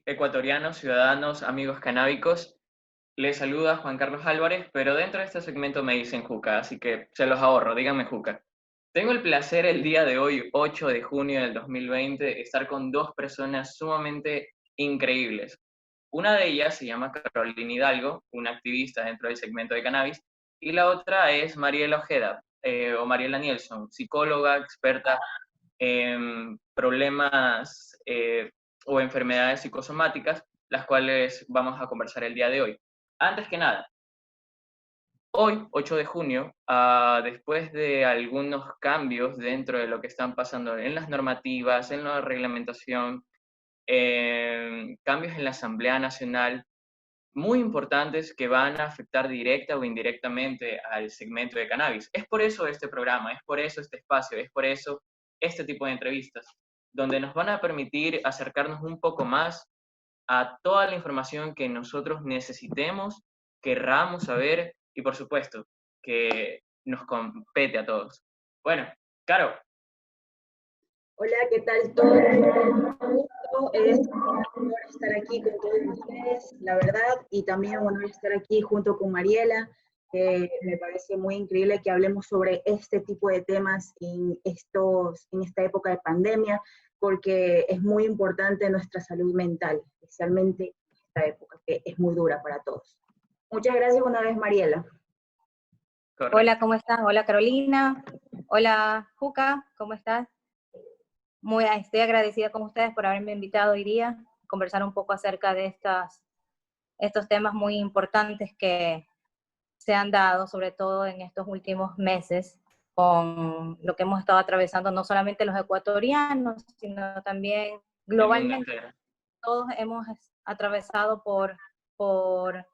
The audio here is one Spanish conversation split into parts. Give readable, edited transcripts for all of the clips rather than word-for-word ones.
ecuatorianos, ciudadanos, amigos canábicos. Les saluda Juan Carlos Álvarez, pero dentro de este segmento me dicen Juca, así que se los ahorro, díganme Juca. Tengo el placer el día de hoy, 8 de junio del 2020, estar con dos personas sumamente increíbles. Una de ellas se llama Carolina Hidalgo, una activista dentro del segmento de cannabis, y la otra es Mariela Ojeda, o Mariela Nielsen, psicóloga, experta problemas o enfermedades psicosomáticas, las cuales vamos a conversar el día de hoy. Antes que nada, hoy, 8 de junio, después de algunos cambios dentro de lo que están pasando en las normativas, en la reglamentación, cambios en la Asamblea Nacional, muy importantes que van a afectar directa o indirectamente al segmento de cannabis. Es por eso este programa, es por eso este espacio, es por eso este tipo de entrevistas, donde nos van a permitir acercarnos un poco más a toda la información que nosotros necesitemos, querramos saber y por supuesto que nos compete a todos. Bueno, Caro. Hola, ¿qué tal todos? Un gusto, es un honor estar aquí con todos ustedes, la verdad, y también un honor estar aquí junto con Mariela. Me parece muy increíble que hablemos sobre este tipo de temas en esta época de pandemia, porque es muy importante nuestra salud mental, especialmente en esta época que es muy dura para todos. Muchas gracias una vez, Mariela. Correcto. Hola, ¿cómo estás? Hola, Carolina. Hola, Juca, ¿cómo estás? Estoy agradecida con ustedes por haberme invitado hoy día a conversar un poco acerca de estos temas muy importantes que se han dado, sobre todo en estos últimos meses, con lo que hemos estado atravesando no solamente los ecuatorianos, sino también globalmente. Todos hemos atravesado por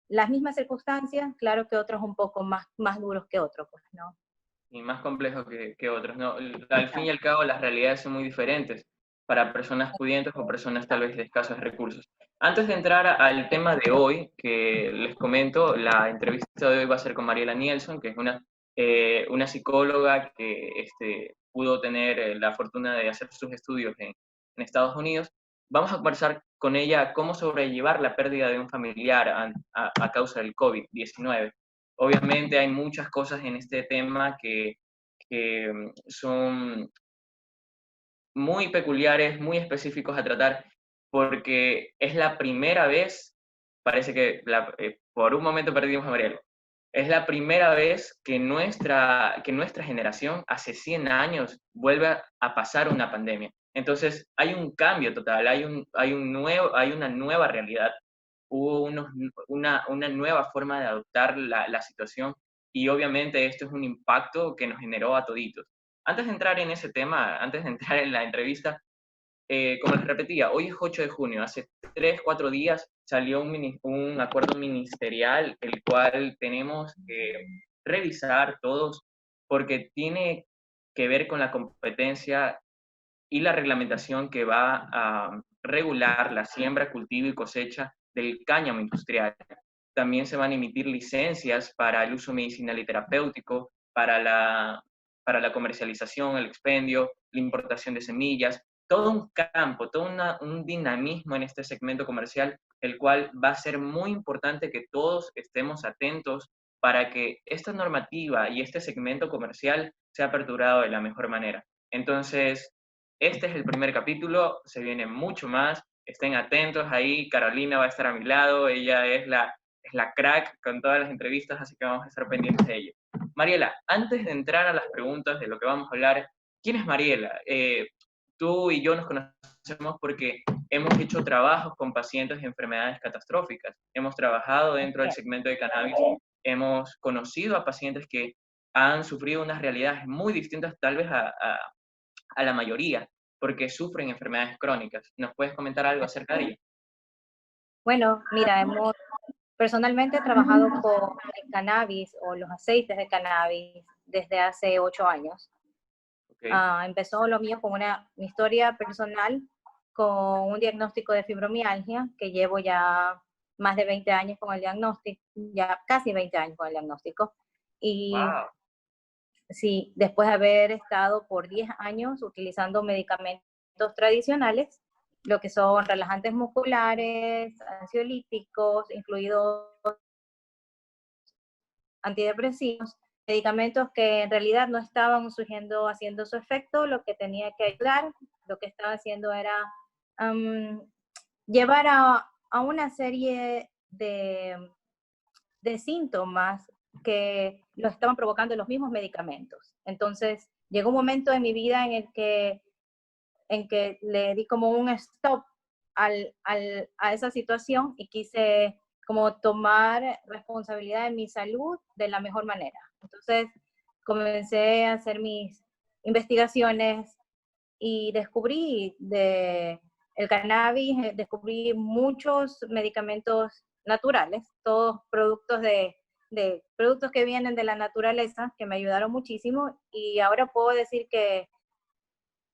las mismas circunstancias, claro que otros un poco más duros que otros, pues, ¿no? Y más complejos que otros, ¿no? Al fin y al cabo, las realidades son muy diferentes para personas pudientes o personas tal vez de escasos recursos. Antes de entrar al tema de hoy, que les comento, la entrevista de hoy va a ser con Mariela Nielsen, que es una psicóloga que pudo tener la fortuna de hacer sus estudios en Estados Unidos. Vamos a conversar con ella cómo sobrellevar la pérdida de un familiar a causa del COVID-19. Obviamente hay muchas cosas en este tema que son muy peculiares, muy específicos a tratar, porque es la primera vez, parece que por un momento perdimos a Mariela, es la primera vez que nuestra generación, hace 100 años, vuelve a pasar una pandemia. Entonces hay un cambio total, hay una nueva realidad, hubo una nueva forma de adoptar la situación y obviamente esto es un impacto que nos generó a toditos. Antes de entrar en ese tema, antes de entrar en la entrevista, como les repetía, hoy es 8 de junio, hace 3, 4 días salió un acuerdo ministerial, el cual tenemos que revisar todos, porque tiene que ver con la competencia y la reglamentación que va a regular la siembra, cultivo y cosecha del cáñamo industrial. También se van a emitir licencias para el uso medicinal y terapéutico, para la comercialización, el expendio, la importación de semillas, todo un campo, todo un dinamismo en este segmento comercial, el cual va a ser muy importante que todos estemos atentos para que esta normativa y este segmento comercial sea aperturado de la mejor manera. Entonces, este es el primer capítulo, se viene mucho más, estén atentos ahí, Carolina va a estar a mi lado, ella es la crack con todas las entrevistas, así que vamos a estar pendientes de ello. Mariela, antes de entrar a las preguntas de lo que vamos a hablar, ¿quién es Mariela? Tú y yo nos conocemos porque hemos hecho trabajos con pacientes de enfermedades catastróficas, hemos trabajado dentro del segmento de cannabis, hemos conocido a pacientes que han sufrido unas realidades muy distintas tal vez a la mayoría, porque sufren enfermedades crónicas. ¿Nos puedes comentar algo acerca de ello? Bueno, mira, hemos personalmente trabajado con el cannabis o los aceites de cannabis desde hace 8 años. Okay. Empezó lo mío con mi historia personal con un diagnóstico de fibromialgia, que llevo ya más de 20 años con el diagnóstico, ya casi 20 años con el diagnóstico. Y wow. Sí, después de haber estado por 10 años utilizando medicamentos tradicionales, lo que son relajantes musculares, ansiolíticos, incluidos antidepresivos, medicamentos que en realidad no estaban surgiendo, haciendo su efecto. Lo que tenía que ayudar, lo que estaba haciendo era llevar a una serie de síntomas que lo estaban provocando los mismos medicamentos. Entonces, llegó un momento en mi vida en que le di como un stop a esa situación y quise como tomar responsabilidad de mi salud de la mejor manera. Entonces, comencé a hacer mis investigaciones y descubrí el cannabis, descubrí muchos medicamentos naturales, todos productos de productos que vienen de la naturaleza, que me ayudaron muchísimo, y ahora puedo decir que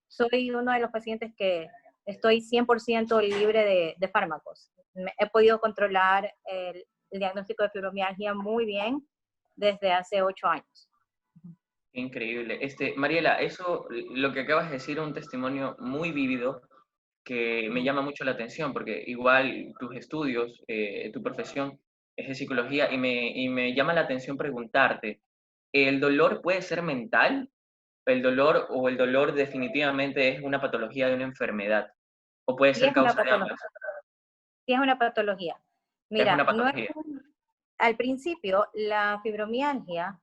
soy uno de los pacientes que estoy 100% libre de fármacos. He podido controlar el diagnóstico de fibromialgia muy bien desde hace 8 años. Increíble. Mariela, eso, lo que acabas de decir, un testimonio muy vívido que me llama mucho la atención, porque igual tus estudios, tu profesión es de psicología, y me llama la atención preguntarte, ¿el dolor puede ser mental? El dolor definitivamente es una patología de una enfermedad? ¿O puede Sí ser es una causa de patología. ambas? Sí es una patología. Es Mira, una patología. al principio la fibromialgia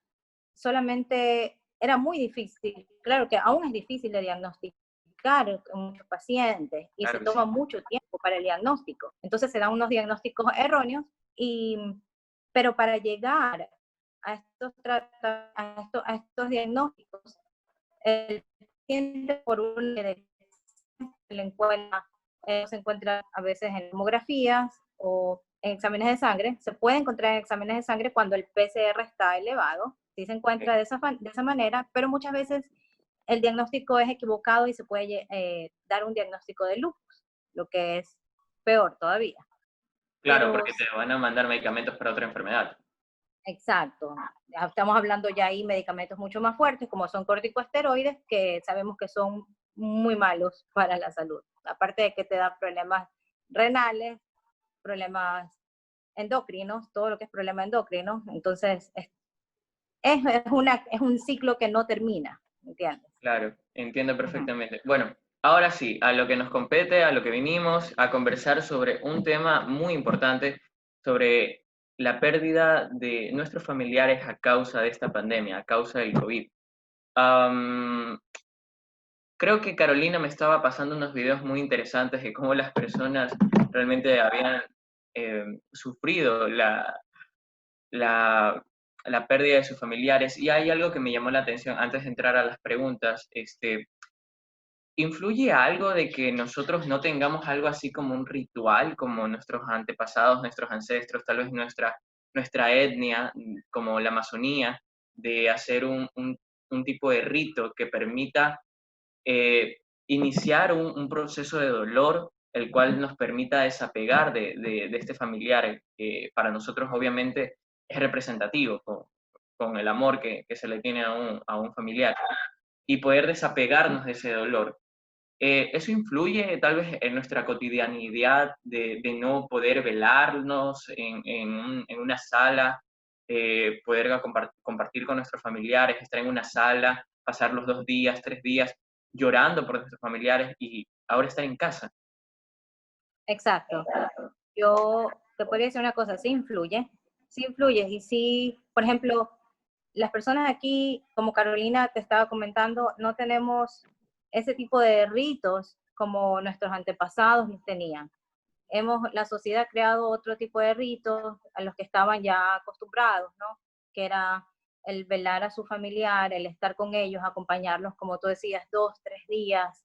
solamente era muy difícil, claro que aún es difícil de diagnosticar en muchos pacientes y Claro se que toma sí. mucho tiempo para el diagnóstico. Entonces se dan unos diagnósticos erróneos, pero para llegar a estos diagnósticos, el paciente por un se encuentra a veces en tomografías o en exámenes de sangre. Se puede encontrar en exámenes de sangre cuando el PCR está elevado, sí se encuentra de esa manera, pero muchas veces el diagnóstico es equivocado y se puede dar un diagnóstico de lupus, lo que es peor todavía. Claro, Pero porque te van a mandar medicamentos para otra enfermedad. exacto, estamos hablando ya ahí medicamentos mucho más fuertes, como son corticosteroides, que sabemos que son muy malos para la salud. Aparte de que te da problemas renales, problemas endocrinos, todo lo que es problema endocrino. Entonces, es un ciclo que no termina, ¿entiendes? Claro, entiendo Ujú. perfectamente. Bueno, ahora sí, a lo que nos compete, a lo que vinimos, a conversar sobre un tema muy importante, sobre la pérdida de nuestros familiares a causa de esta pandemia, a causa del COVID. Am, Creo que Carolina me estaba pasando unos videos muy interesantes de cómo las personas realmente habían sufrido la, la pérdida de sus familiares. Y hay algo que me llamó la atención antes de entrar a las preguntas. ¿Influye algo de que nosotros no tengamos algo así como un ritual, como nuestros antepasados, nuestros ancestros, tal vez nuestra etnia, como la Amazonía, de hacer un tipo de rito que permita iniciar un proceso de dolor, el cual nos permita desapegar de este familiar, que para nosotros obviamente es representativo con el amor que se le tiene a un familiar, y poder desapegarnos de ese dolor? ¿Eso influye tal vez en nuestra cotidianidad de no poder velarnos en una sala, poder compartir con nuestros familiares, estar en una sala, pasar los 2 días, 3 días llorando por nuestros familiares y ahora estar en casa? Exacto. Yo te podría decir una cosa, sí influye, y sí, por ejemplo, las personas aquí, como Carolina te estaba comentando, no tenemos ese tipo de ritos como nuestros antepasados tenían. La sociedad ha creado otro tipo de ritos a los que estaban ya acostumbrados, ¿no? Que era el velar a su familiar, el estar con ellos, acompañarlos, como tú decías, 2, 3 días.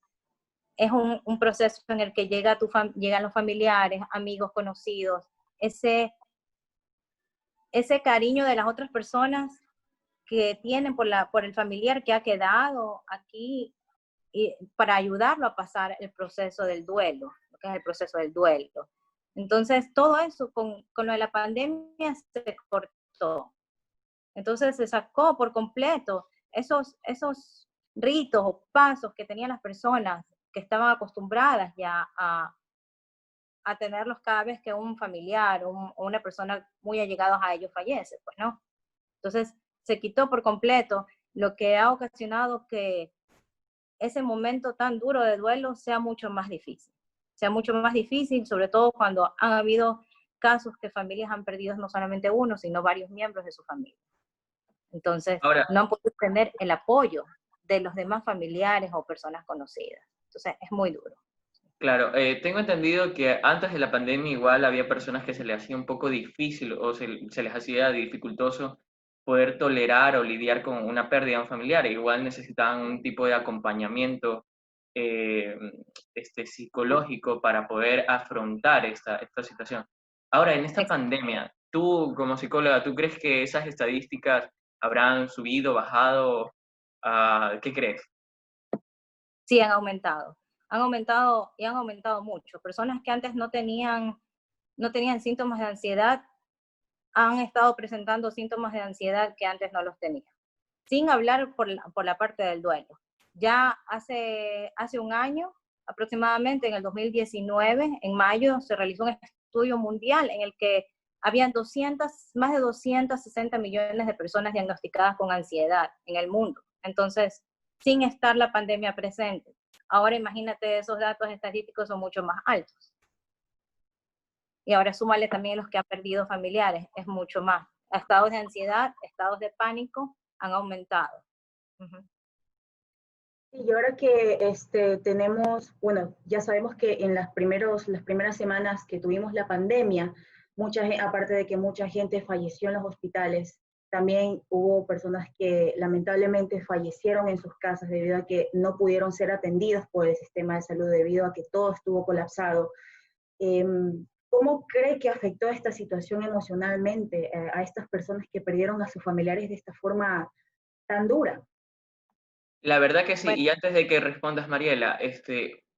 Es un proceso en el que llegan los familiares, amigos, conocidos, ese cariño de las otras personas que tienen por el familiar que ha quedado aquí, y para ayudarlo a pasar el proceso del duelo, lo que es el proceso del duelo. Entonces, todo eso con lo de la pandemia se cortó. Entonces, se sacó por completo esos ritos o pasos que tenían las personas que estaban acostumbradas ya a tenerlos cada vez que un familiar o una persona muy allegada a ellos fallece, pues no. Entonces se quitó por completo, lo que ha ocasionado que ese momento tan duro de duelo sea mucho más difícil. Sea mucho más difícil, sobre todo cuando han habido casos que familias han perdido no solamente uno, sino varios miembros de su familia. Entonces, Ahora, no han podido tener el apoyo de los demás familiares o personas conocidas. Entonces, es muy duro. claro, tengo entendido que antes de la pandemia igual había personas que se les hacía un poco difícil o se les hacía dificultoso poder tolerar o lidiar con una pérdida de un familiar. Igual necesitaban un tipo de acompañamiento eh, psicológico para poder afrontar esta situación. Ahora, en esta pandemia, tú como psicóloga, ¿tú crees que esas estadísticas habrán subido, bajado? ¿Qué crees? Sí, han aumentado. Han aumentado y han aumentado mucho. Personas que antes no tenían síntomas de ansiedad han estado presentando síntomas de ansiedad que antes no los tenían. Sin hablar por la parte del duelo. Ya hace un año, aproximadamente en el 2019, en mayo, se realizó un estudio mundial en el que habían más de 260 millones de personas diagnosticadas con ansiedad en el mundo. Entonces, sin estar la pandemia presente. Ahora imagínate, esos datos estadísticos son mucho más altos. Y ahora súmale también los que han perdido familiares, es mucho más. Estados de ansiedad, estados de pánico han aumentado. Uh-huh. Y ahora que tenemos, bueno, ya sabemos que en las primeras semanas que tuvimos la pandemia, aparte de que mucha gente falleció en los hospitales, también hubo personas que lamentablemente fallecieron en sus casas debido a que no pudieron ser atendidas por el sistema de salud, debido a que todo estuvo colapsado. ¿Cómo cree que afectó esta situación emocionalmente a estas personas que perdieron a sus familiares de esta forma tan dura? La verdad que sí, Bueno, y antes de que respondas, Mariela,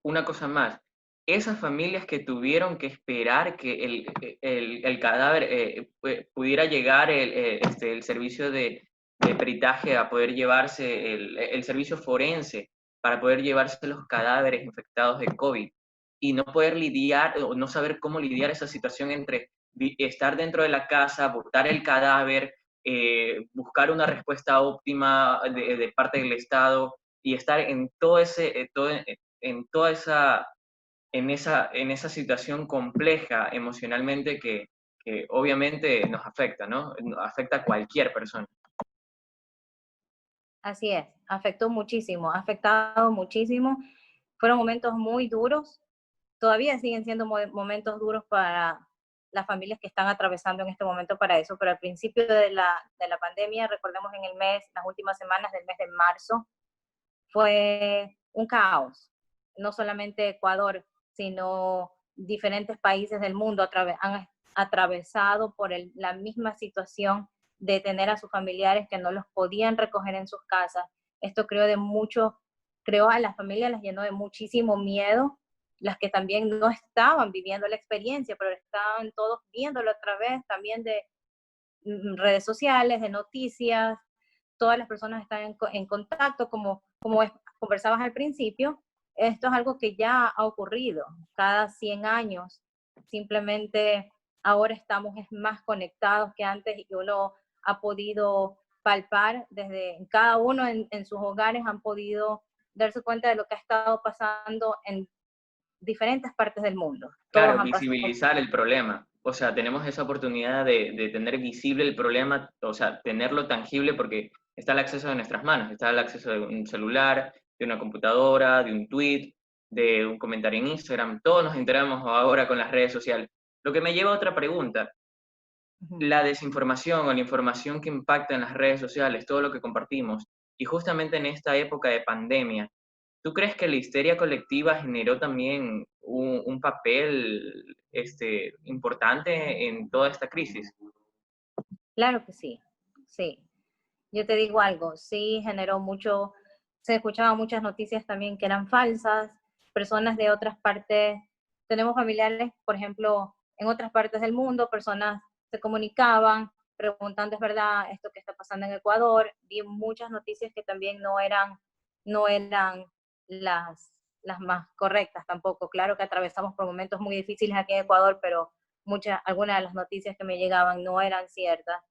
una cosa más. Esas familias que tuvieron que esperar que el cadáver pudiera llegar el servicio de peritaje a poder llevarse, el servicio forense para poder llevarse los cadáveres infectados de COVID y no poder lidiar o no saber cómo lidiar esa situación entre estar dentro de la casa, botar el cadáver, buscar una respuesta óptima de parte del Estado y estar en todo en toda esa situación compleja emocionalmente que obviamente nos afecta, ¿no? Afecta a cualquier persona. así es, afectó muchísimo, ha afectado muchísimo. Fueron momentos muy duros, todavía siguen siendo momentos duros para las familias que están atravesando en este momento para eso, pero al principio de la pandemia, recordemos en las últimas semanas del mes de marzo, fue un caos. No solamente Ecuador, sino diferentes países del mundo han atravesado por la misma situación de tener a sus familiares que no los podían recoger en sus casas. Esto creo a las familias les llenó de muchísimo miedo, las que también no estaban viviendo la experiencia, pero estaban todos viéndolo a través también de redes sociales, de noticias. Todas las personas están en contacto, como conversabas al principio. Esto es algo que ya ha ocurrido cada 100 años. Simplemente ahora estamos más conectados que antes y uno ha podido palpar desde cada uno en sus hogares, han podido darse cuenta de lo que ha estado pasando en diferentes partes del mundo. Todos Claro, han pasado. visibilizar el problema. O sea, tenemos esa oportunidad de tener visible el problema, o sea, tenerlo tangible porque está al acceso de nuestras manos, está al acceso de un celular, de una computadora, de un tweet, de un comentario en Instagram. Todos nos enteramos ahora con las redes sociales. Lo que me lleva a otra pregunta. La desinformación o la información que impacta en las redes sociales, todo lo que compartimos, y justamente en esta época de pandemia, ¿tú crees que la histeria colectiva generó también un papel importante en toda esta crisis? Claro que sí, sí. Yo te digo algo, sí generó mucho, se escuchaban muchas noticias también que eran falsas, personas de otras partes, tenemos familiares, por ejemplo, en otras partes del mundo, personas se comunicaban preguntando, ¿es verdad esto que está pasando en Ecuador? Vi muchas noticias que también no eran las las más correctas tampoco. Claro que atravesamos por momentos muy difíciles aquí en Ecuador, pero algunas de las noticias que me llegaban no eran ciertas.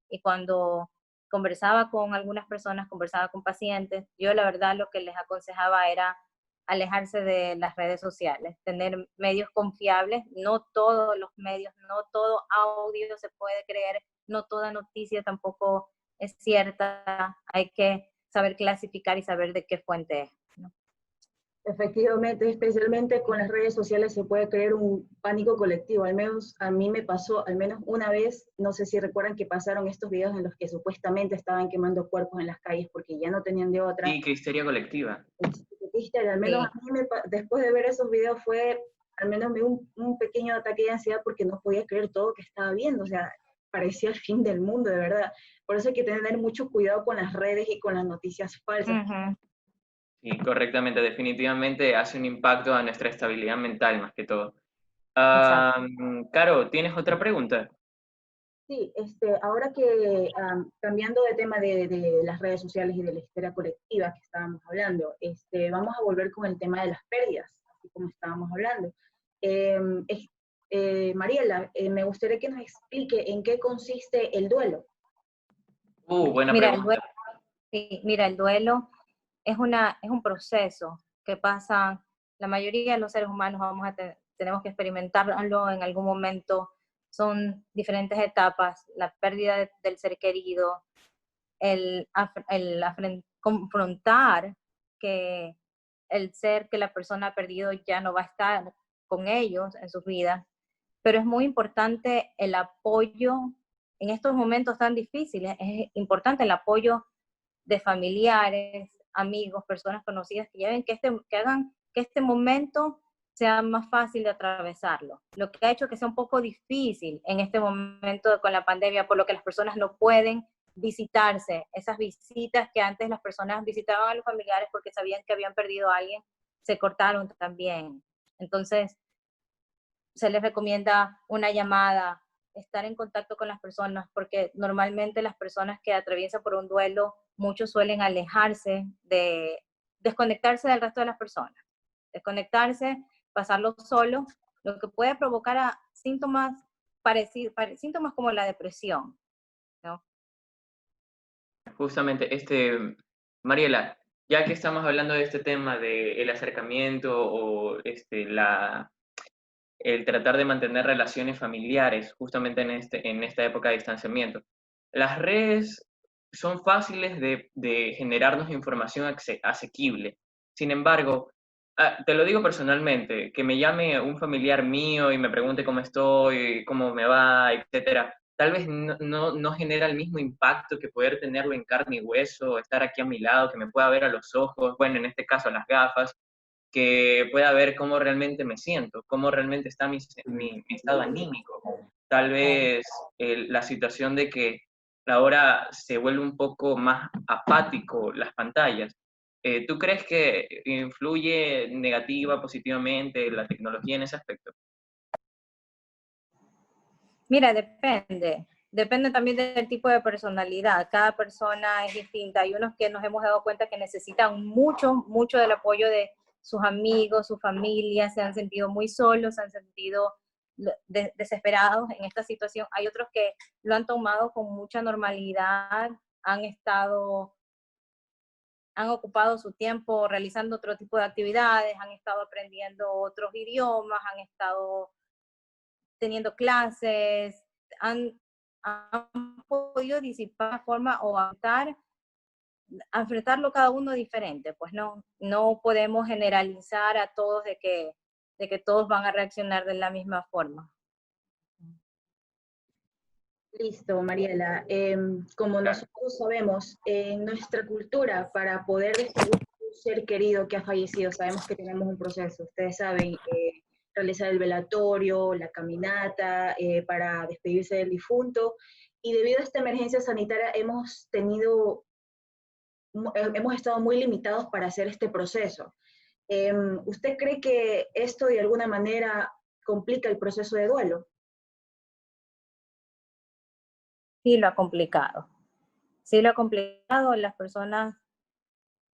Y cuando conversaba con algunas personas, conversaba con pacientes, yo la verdad lo que les aconsejaba era alejarse de las redes sociales, tener medios confiables, no todos los medios, no todo audio se puede creer, no toda noticia tampoco es cierta, hay que saber clasificar y saber de qué fuente es, ¿no? Efectivamente, especialmente con las redes sociales se puede crear un pánico colectivo. Al menos a mí me pasó, al menos una vez, no sé si recuerdan que pasaron estos videos en los que supuestamente estaban quemando cuerpos en las calles porque ya no tenían de otra. Sí, qué histeria colectiva. Al menos a mí después de ver esos videos fue, al menos me dio un pequeño ataque de ansiedad porque no podía creer todo lo que estaba viendo. O sea, parecía el fin del mundo, de verdad. Por eso hay que tener mucho cuidado con las redes y con las noticias falsas. Sí, correctamente, definitivamente hace un impacto a nuestra estabilidad mental más que todo. Caro, ¿tienes otra pregunta? Sí, ahora que cambiando de tema de las redes sociales y de la histeria colectiva que estábamos hablando, vamos a volver con el tema de las pérdidas, así como estábamos hablando. Mariela, me gustaría que nos explique en qué consiste el duelo. Buena Mira, pregunta. El duelo es un proceso que pasa, la mayoría de los seres humanos tenemos que experimentarlo en algún momento. Son diferentes etapas, la pérdida del ser querido, confrontar que el ser que la persona ha perdido ya no va a estar con ellos en sus vidas, pero es muy importante el apoyo en estos momentos tan difíciles, es importante el apoyo de familiares, amigos, personas conocidas que hagan que este momento sea más fácil de atravesarlo. Lo que ha hecho que sea un poco difícil en este momento con la pandemia, por lo que las personas no pueden visitarse. Esas visitas que antes las personas visitaban a los familiares porque sabían que habían perdido a alguien, se cortaron también. Entonces, se les recomienda una llamada, estar en contacto con las personas, porque normalmente las personas que atraviesan por un duelo, muchos suelen alejarse, desconectarse del resto de las personas, desconectarse, pasarlo solo, lo que puede provocar a síntomas parecidos, síntomas como la depresión, ¿no? Justamente, Mariela, ya que estamos hablando de este tema del acercamiento o el tratar de mantener relaciones familiares justamente en esta época de distanciamiento. Las redes son fáciles de generarnos información asequible. Sin embargo, te lo digo personalmente, que me llame un familiar mío y me pregunte cómo estoy, cómo me va, etcétera, tal vez no genera el mismo impacto que poder tenerlo en carne y hueso, estar aquí a mi lado, que me pueda ver a los ojos, bueno, en este caso a las gafas, que pueda ver cómo realmente me siento, cómo realmente está mi estado anímico. Tal vez la situación de que ahora se vuelve un poco más apático las pantallas. ¿Tú crees que influye negativa, positivamente la tecnología en ese aspecto? Mira, depende también del tipo de personalidad. Cada persona es distinta. Hay unos que nos hemos dado cuenta que necesitan mucho del apoyo de sus amigos, su familia, se han sentido muy solos, se han sentido desesperados en esta situación. Hay otros que lo han tomado con mucha normalidad, han ocupado su tiempo realizando otro tipo de actividades, han estado aprendiendo otros idiomas, han estado teniendo clases, han podido disipar la forma o enfrentarlo cada uno diferente. Pues no podemos generalizar a todos de que todos van a reaccionar de la misma forma. Listo, Mariela. Como nosotros sabemos, en nuestra cultura, para poder despedir a un ser querido que ha fallecido, sabemos que tenemos un proceso. Ustedes saben, realizar el velatorio, la caminata, para despedirse del difunto. Y debido a esta emergencia sanitaria hemos estado muy limitados para hacer este proceso. ¿Usted cree que esto de alguna manera complica el proceso de duelo? Sí lo ha complicado. Sí lo ha complicado. Las personas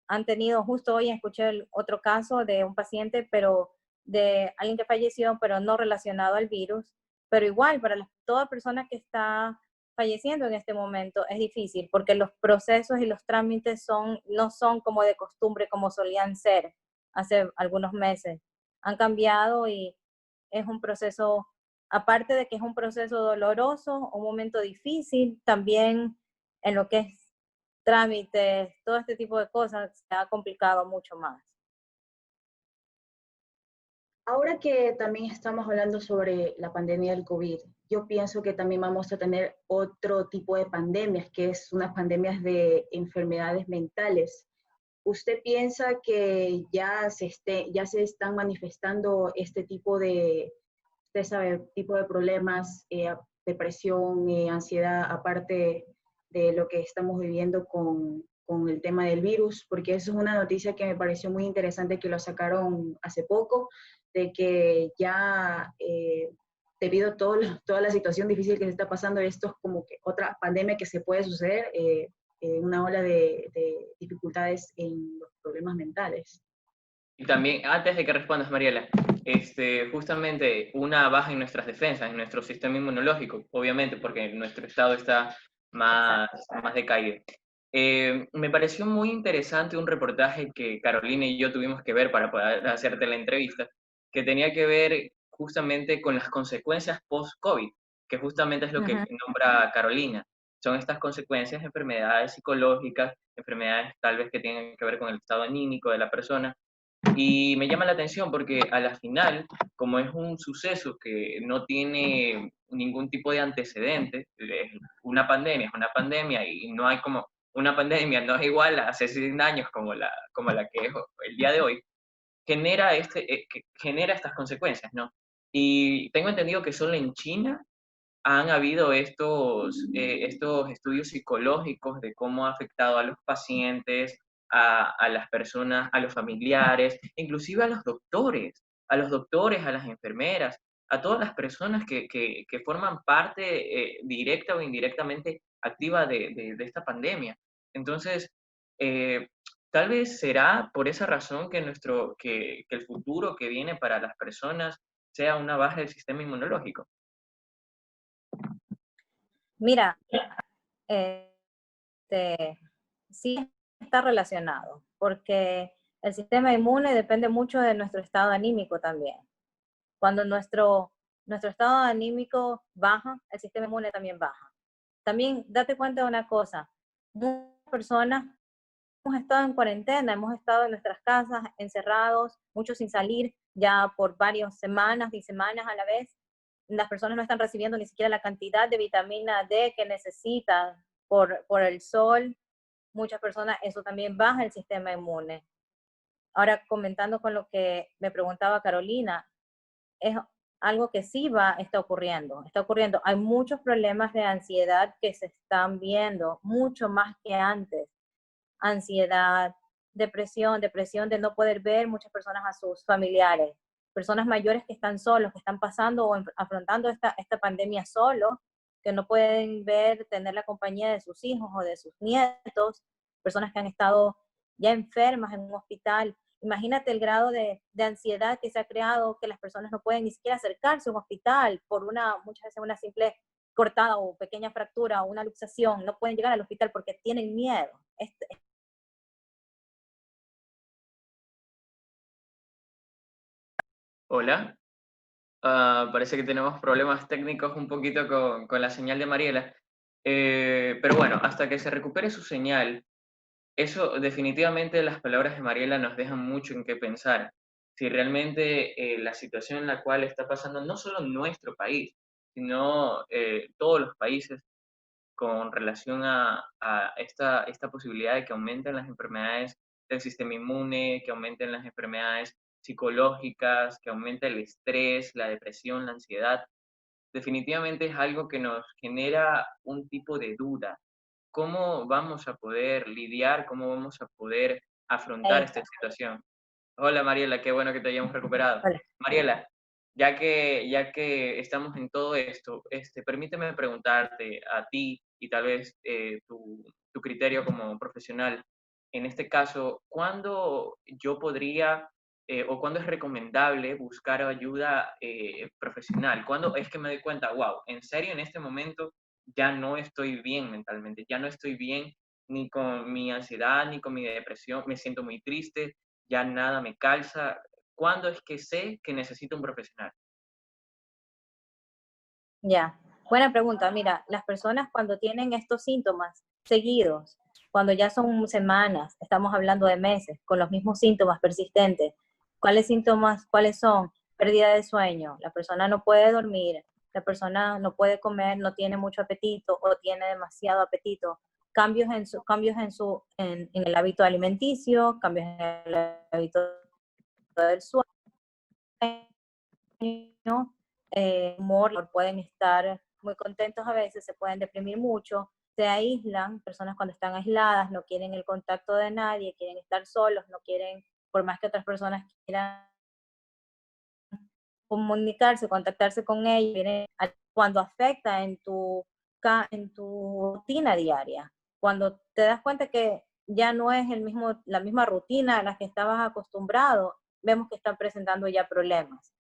han tenido, justo hoy escuché otro caso de un paciente, pero de alguien que falleció, pero no relacionado al virus, pero igual para toda persona que está falleciendo en este momento es difícil porque los procesos y los trámites no son como de costumbre, como solían ser hace algunos meses. Han cambiado y es un proceso, aparte de que es un proceso doloroso, un momento difícil, también en lo que es trámites, todo este tipo de cosas se ha complicado mucho más. Ahora que también estamos hablando sobre la pandemia del COVID, yo pienso que también vamos a tener otro tipo de pandemias, que es unas pandemias de enfermedades mentales. ¿Usted piensa que ya se están manifestando este tipo de, usted sabe, tipo de problemas, depresión, ansiedad, aparte de lo que estamos viviendo con el tema del virus? Porque eso es una noticia que me pareció muy interesante que lo sacaron hace poco, de que ya debido a toda la situación difícil que se está pasando, esto es como que otra pandemia que se puede suceder, una ola de dificultades en los problemas mentales. Y también, antes de que respondas, Mariela, justamente una baja en nuestras defensas, en nuestro sistema inmunológico, obviamente, porque nuestro estado está más decaído. Me pareció muy interesante un reportaje que Carolina y yo tuvimos que ver para poder hacerte la entrevista, que tenía que ver justamente con las consecuencias post-COVID, que justamente es lo que nombra Carolina. Son estas consecuencias, enfermedades psicológicas, enfermedades tal vez que tienen que ver con el estado anímico de la persona. Y me llama la atención porque a la final, como es un suceso que no tiene ningún tipo de antecedente, es una pandemia y no hay como una pandemia, no es igual a hace 100 años como la que es el día de hoy, genera estas consecuencias, ¿no? Y tengo entendido que solo en China han habido estos estudios psicológicos de cómo ha afectado a los pacientes, a las personas, a los familiares, inclusive a los doctores, a las enfermeras, a todas las personas que forman parte directa o indirectamente activa de esta pandemia. Entonces, eh, tal vez será por esa razón que el futuro que viene para las personas sea una baja del sistema inmunológico. Mira, sí está relacionado, porque el sistema inmune depende mucho de nuestro estado anímico también. Cuando nuestro estado anímico baja, el sistema inmune también baja. También date cuenta de una cosa, muchas personas hemos estado en cuarentena, hemos estado en nuestras casas encerrados, muchos sin salir ya por varias semanas y semanas a la vez. Las personas no están recibiendo ni siquiera la cantidad de vitamina D que necesitan por el sol. Muchas personas, eso también baja el sistema inmune. Ahora, comentando con lo que me preguntaba Carolina, es algo que sí está ocurriendo. Está ocurriendo. Hay muchos problemas de ansiedad que se están viendo, mucho más que antes. Ansiedad, depresión de no poder ver muchas personas a sus familiares, personas mayores que están solos, que están pasando o afrontando esta pandemia solos, que no pueden ver, tener la compañía de sus hijos o de sus nietos, personas que han estado ya enfermas en un hospital. Imagínate el grado de ansiedad que se ha creado, que las personas no pueden ni siquiera acercarse a un hospital por muchas veces una simple cortada o pequeña fractura o una luxación, no pueden llegar al hospital porque tienen miedo. Hola. Parece que tenemos problemas técnicos un poquito con la señal de Mariela. Pero bueno, hasta que se recupere su señal, eso definitivamente las palabras de Mariela nos dejan mucho en qué pensar. Si realmente la situación en la cual está pasando no solo en nuestro país, sino todos los países con relación a esta posibilidad de que aumenten las enfermedades del sistema inmune, que aumenten las enfermedades psicológicas, que aumente el estrés, la depresión, la ansiedad, definitivamente es algo que nos genera un tipo de duda. ¿Cómo vamos a poder lidiar, cómo vamos a poder afrontar esta situación? Hola Mariela, qué bueno que te hayamos recuperado. Hola. Mariela, ya que estamos en todo esto, permíteme preguntarte a ti y tal vez tu criterio como profesional, en este caso, ¿cuándo yo podría o cuándo es recomendable buscar ayuda profesional? ¿Cuándo es que me doy cuenta, wow, en serio, en este momento ya no estoy bien mentalmente, ya no estoy bien ni con mi ansiedad, ni con mi depresión, me siento muy triste, ya nada me calza? ¿Cuándo es que sé que necesito un profesional? Ya, buena pregunta. Mira, las personas cuando tienen estos síntomas seguidos, cuando ya son semanas, estamos hablando de meses, con los mismos síntomas persistentes, ¿cuáles síntomas, cuáles son? Pérdida de sueño, la persona no puede dormir, la persona no puede comer, no tiene mucho apetito o tiene demasiado apetito, cambios en el hábito alimenticio, cambios en el hábito del sueño, humor, pueden estar muy contentos a veces, se pueden deprimir mucho, se aíslan, personas cuando están aisladas no quieren el contacto de nadie, quieren estar solos, no quieren, por más que otras personas quieran comunicarse, contactarse con ellos, cuando afecta en tu rutina diaria, cuando te das cuenta que ya no es la misma rutina a la que estabas acostumbrado, vemos que están presentando ya problemas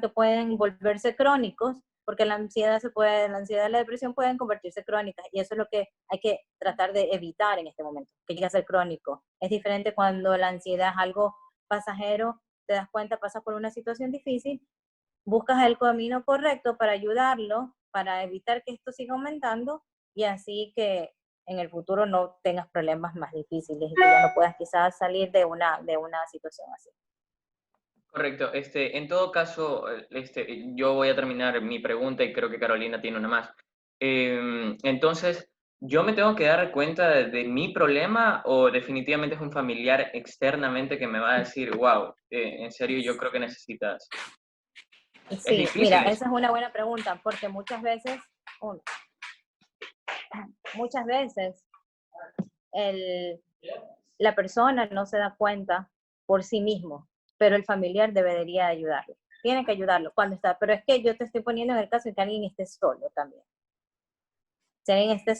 que pueden volverse crónicos, porque la ansiedad y la depresión pueden convertirse crónicas, y eso es lo que hay que tratar de evitar en este momento, que llegue a ser crónico. Es diferente cuando la ansiedad es algo pasajero, te das cuenta, pasas por una situación difícil, buscas el camino correcto para ayudarlo, para evitar que esto siga aumentando y así que en el futuro no tengas problemas más difíciles y que ya no puedas quizás salir de una situación así. Correcto. En todo caso, yo voy a terminar mi pregunta y creo que Carolina tiene una más. Entonces, ¿yo me tengo que dar cuenta de mi problema o definitivamente es un familiar externamente que me va a decir, wow, en serio, yo creo que necesitas? Es Sí, difícil mira, eso. esa es una buena pregunta porque muchas veces el, la persona no se da cuenta por sí mismo, pero el familiar debería ayudarlo. Tiene que ayudarlo cuando está, pero es que yo te estoy poniendo en el caso de que alguien esté solo también. Si alguien está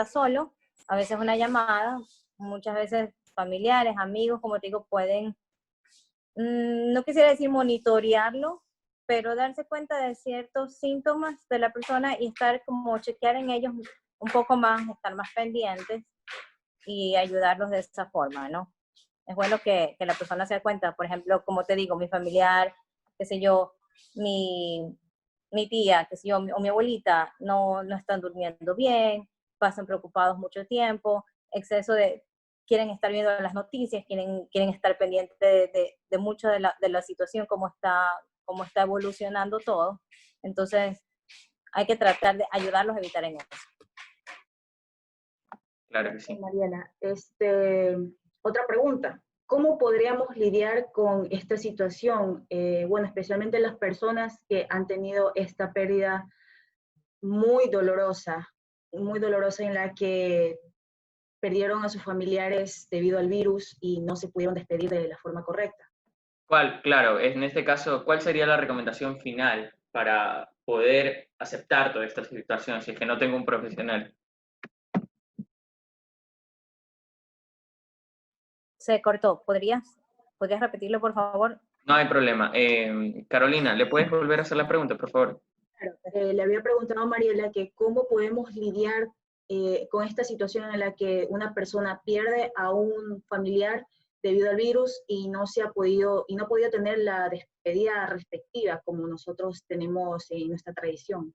solo, a veces una llamada, muchas veces familiares, amigos, como te digo, pueden, no quisiera decir monitorearlo, pero darse cuenta de ciertos síntomas de la persona y estar como chequear en ellos un poco más, estar más pendientes y ayudarlos de esa forma, ¿no? Es bueno que la persona se dé cuenta, por ejemplo, como te digo, mi familiar, qué sé yo, mi, mi tía, qué sé yo, o mi abuelita no están durmiendo bien, pasan preocupados mucho tiempo, quieren estar viendo las noticias, quieren estar pendientes de mucho de la situación, cómo está evolucionando todo. Entonces, hay que tratar de ayudarlos a evitar en eso. Claro que sí. Mariela, otra pregunta. ¿Cómo podríamos lidiar con esta situación? Bueno, especialmente las personas que han tenido esta pérdida muy dolorosa en la que perdieron a sus familiares debido al virus y no se pudieron despedir de la forma correcta. Claro, en este caso, ¿cuál sería la recomendación final para poder aceptar toda esta situación si es que no tengo un profesional? Se cortó. ¿Podrías repetirlo, por favor? No hay problema. Carolina, ¿le puedes volver a hacer la pregunta, por favor? Claro, le había preguntado a Mariela que cómo podemos lidiar con esta situación en la que una persona pierde a un familiar debido al virus y no podía tener la despedida respectiva como nosotros tenemos en nuestra tradición.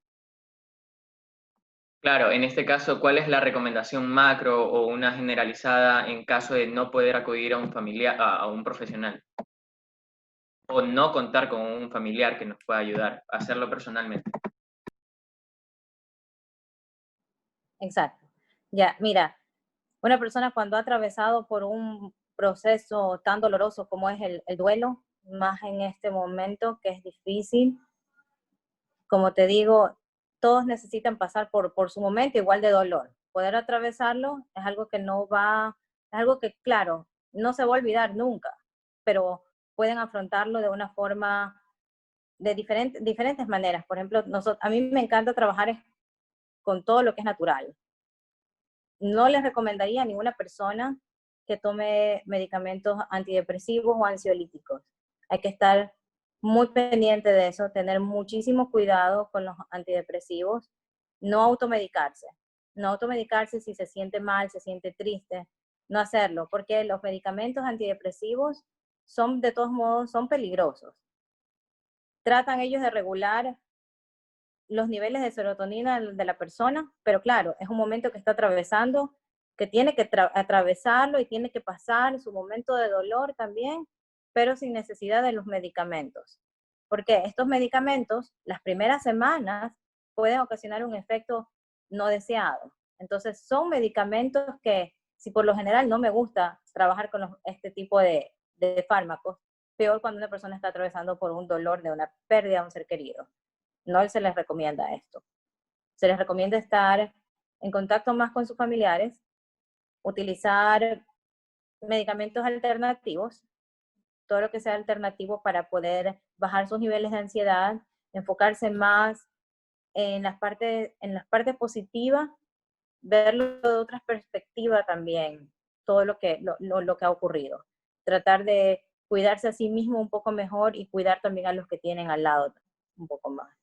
Claro, en este caso, ¿cuál es la recomendación macro o una generalizada en caso de no poder acudir a un familiar, a un profesional? O no contar con un familiar que nos pueda ayudar a hacerlo personalmente. Exacto. Ya, mira, una persona cuando ha atravesado por un proceso tan doloroso como es el duelo, más en este momento que es difícil, como te digo, todos necesitan pasar por su momento igual de dolor. Poder atravesarlo es algo que es algo que, claro, no se va a olvidar nunca, pero pueden afrontarlo de una forma, de diferentes maneras. Por ejemplo, a mí me encanta trabajar con todo lo que es natural. No les recomendaría a ninguna persona que tome medicamentos antidepresivos o ansiolíticos. Hay que estar muy pendiente de eso, tener muchísimo cuidado con los antidepresivos, no automedicarse. No automedicarse si se siente mal, se siente triste, no hacerlo, porque los medicamentos antidepresivos son, de todos modos, son peligrosos. Tratan ellos de regular los niveles de serotonina de la persona, pero claro, es un momento que está atravesando, que tiene que atravesarlo y tiene que pasar su momento de dolor también, pero sin necesidad de los medicamentos. Porque estos medicamentos, las primeras semanas, pueden ocasionar un efecto no deseado. Entonces, son medicamentos que, si por lo general no me gusta trabajar con este tipo de fármacos, peor cuando una persona está atravesando por un dolor de una pérdida de un ser querido. No se les recomienda esto. Se les recomienda estar en contacto más con sus familiares, utilizar medicamentos alternativos, todo lo que sea alternativo para poder bajar sus niveles de ansiedad, enfocarse más en las partes positivas, verlo de otra perspectiva también, todo lo que ha ocurrido. Tratar de cuidarse a sí mismo un poco mejor y cuidar también a los que tienen al lado un poco más.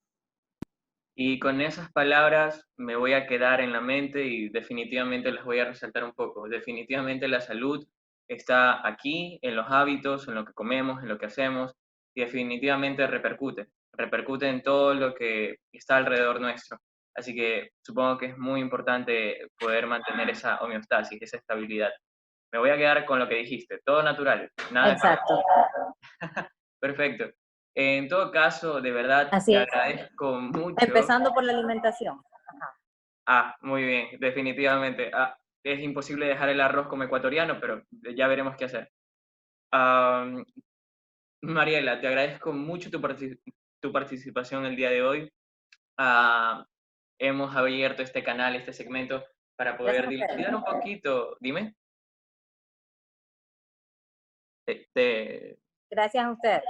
Y con esas palabras me voy a quedar en la mente y definitivamente las voy a resaltar un poco. Definitivamente la salud está aquí, en los hábitos, en lo que comemos, en lo que hacemos, y definitivamente repercute en todo lo que está alrededor nuestro. Así que supongo que es muy importante poder mantener esa homeostasis, esa estabilidad. Me voy a quedar con lo que dijiste, todo natural, nada de Exacto. perfecto. En todo caso, de verdad, Así te es. agradezco mucho. Empezando por la alimentación. Muy bien, definitivamente. Es imposible dejar el arroz como ecuatoriano, pero ya veremos qué hacer. Mariela, te agradezco mucho tu participación el día de hoy. Hemos abierto este canal, este segmento, para poder dilucidar un poquito. Dime. Gracias a usted.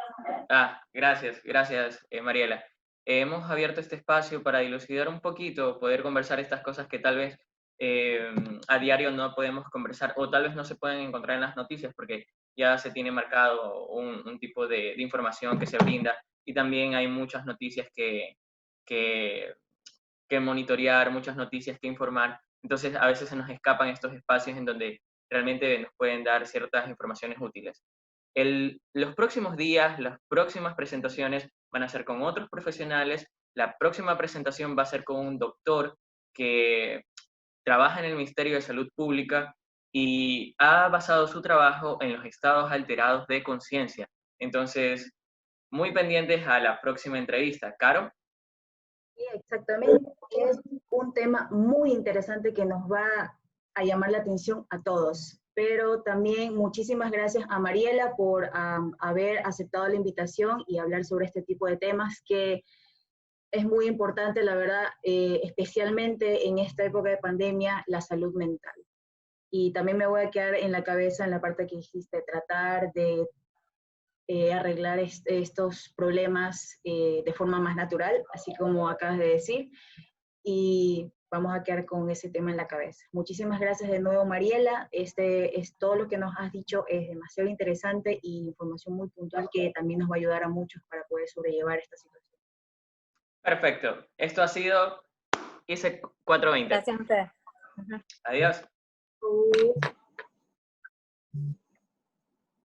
Gracias, Mariela. Hemos abierto este espacio para dilucidar un poquito, poder conversar estas cosas que tal vez a diario no podemos conversar o tal vez no se pueden encontrar en las noticias porque ya se tiene marcado un tipo de información que se brinda y también hay muchas noticias que monitorear, muchas noticias que informar. Entonces a veces se nos escapan estos espacios en donde realmente nos pueden dar ciertas informaciones útiles. Los próximos días, las próximas presentaciones van a ser con otros profesionales. La próxima presentación va a ser con un doctor que trabaja en el Ministerio de Salud Pública y ha basado su trabajo en los estados alterados de conciencia. Entonces, muy pendientes a la próxima entrevista. ¿Caro? Sí, exactamente. Es un tema muy interesante que nos va a llamar la atención a todos. Pero también muchísimas gracias a Mariela por haber aceptado la invitación y hablar sobre este tipo de temas que es muy importante, la verdad, especialmente en esta época de pandemia, la salud mental. Y también me voy a quedar en la cabeza en la parte que dijiste, tratar de arreglar estos problemas de forma más natural, así como acabas de decir, y vamos a quedar con ese tema en la cabeza. Muchísimas gracias de nuevo, Mariela. Todo lo que nos has dicho es demasiado interesante y información muy puntual que también nos va a ayudar a muchos para poder sobrellevar esta situación. Perfecto. Esto ha sido ICE 420. Gracias a ustedes. Adiós.